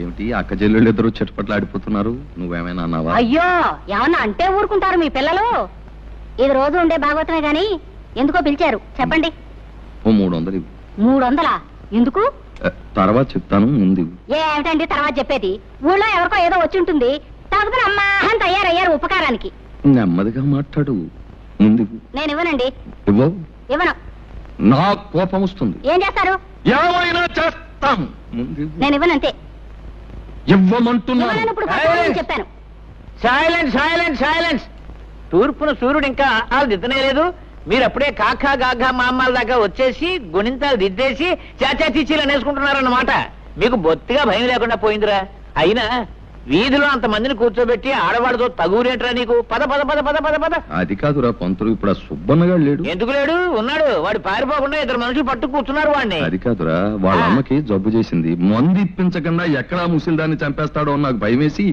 ఏమిటి అక్క చెల్లెళ్ళు ఇద్దరు చెట్టుపట్లు ఆడిపోతున్నారు? నువ్వేమైనా అన్నావా? అయ్యో ఏమన్నా అంటే ఊరుకుంటారు మీ పిల్లలు. ఇది రోజు ఉండే భాగవతమే గాని ఎందుకో పిలిచారు చెప్పండి. ఓ 300 ఇవ్వు. 300? ఎందుకు? తర్వాత చెప్తాను, ముందు ఏమిటండి తర్వాత చెప్పేది? ఊళ్ళో ఎవరికో ఏదో వచ్చి ఉంటుంది, తాగుతున్న అమ్మా అని తయారయ్యారు ఉపకారానికి. నెమ్మదిగా మాట్లాడు, ముందు నేను ఇవ్వనండి. ఇవ్వవు? ఇవ్వను. నా కోపం వస్తుంది. ఏం చేస్తారు? ఏమైనా చేస్తాం. నేను ఇవ్వనంతే. ఇవ్వమంటున్నాను. ఇప్పుడు చెప్పాను. Silence silence silence. తూర్పున సూర్యుడు ఇంకా ఆలు దిద్దనే లేదు, మీరు అప్పుడే కాకా గాఘా మామాల దాకా వచ్చేసి గుణింతాలు దిద్దేసి చాచా చీచీలు అనేసుకుంటున్నారన్నమాట. మీకు బొత్తిగా భయం లేకుండా పోయిందిరా. అయినా వీధిలో అంతమందిని కూర్చోబెట్టి ఆడవాడితో తగురేట్రా నీకు? పద పద పద పద పద పద. అది కాదురా పంతులు, ఇప్పుడు ఆ సుబ్బన్నగాడు లేడు. ఎందుకు లేడు? ఉన్నాడు. వాడు పారిపోకుండా 2 మనుషులు పట్టు కూర్చున్నారు వాడిని. అది కాదురా, వాళ్ళ అమ్మకి జబ్బు చేసింది, మందు ఇప్పించకుండా ఎక్కడా ముసిల్దాన్ని చంపేస్తాడో అని నాకు భయమేసి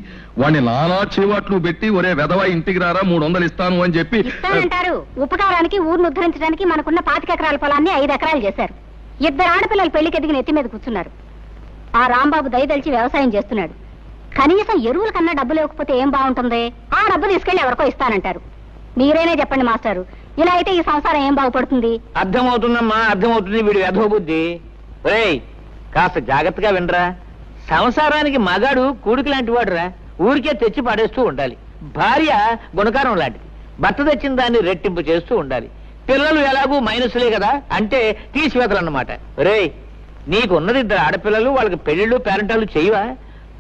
వాడిని నానా చేవాట్లు పెట్టి ఒరే వెధవా ఇంటికి రారా 300 ఇస్తాను అని చెప్పి. ఇస్తానంటారు. ఉపకారానికి ఊరిని ఉద్ధరించడానికి మనకున్న 25 ఎకరాల పొలాన్ని 5 ఎకరాలు చేశారు. 2 ఆడపిల్లలు పెళ్లికి ఎదిగిన ఎత్తి మీద కూర్చున్నారు. ఆ రాంబాబు దయదలిచి వ్యవసాయం చేస్తున్నాడు. కనీసం ఎరువుల కన్నా డబ్బు లేకపోతే ఏం బాగుంటుంది? ఆ డబ్బు తీసుకెళ్లి ఎవరికో ఇస్తానంటారు. మీరేనే చెప్పండి మాస్టారు, ఇలా అయితే ఈ సంసారం ఏం బాగుపడుతుంది? అర్థమవుతుందమ్మా, అర్థమవుతుంది వీడి వెధవ బుద్ధి. ఒరేయ్ కాస్త జాగ్రత్తగా వినరా. సంసారానికి మగాడు కూడికి లాంటి వాడురా. ఊరికే తెచ్చి పడేస్తూ ఉండాలి. భార్య గుణకారం లాంటిది, భర్త తెచ్చిన దాన్ని రెట్టింపు చేస్తూ ఉండాలి. పిల్లలు ఎలాగూ మైనస్లే కదా, అంటే తీసివేతలన్నమాట. ఒరేయ్ నీకున్నది 2 ఆడపిల్లలు, వాళ్ళకి పెళ్లిళ్ళు పేరెంటాలు చేయవా?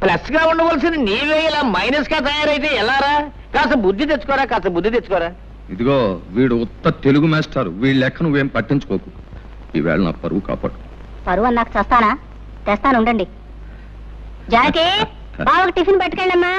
ప్లస్ గా ఉండవలసిన నీవే ఇలా మైనస్ గా తయారైతే ఎలారా? కాస్త బుద్ధి తెచ్చుకోరా, కాస్త బుద్ధి తెచ్చుకోరా. ఇదిగో వీడు ఉత్త తెలుగు మాస్టర్, వీళ్ళ లెక్క నువ్వేం పట్టించుకోకు. ఈవేళ నా పరువు కాపాడు. పరువు అన్నాక చేస్తానా? తెస్తాను ఉండండి. జానకి బావకు టిఫిన్ పట్టుకెళ్ళమ్మా.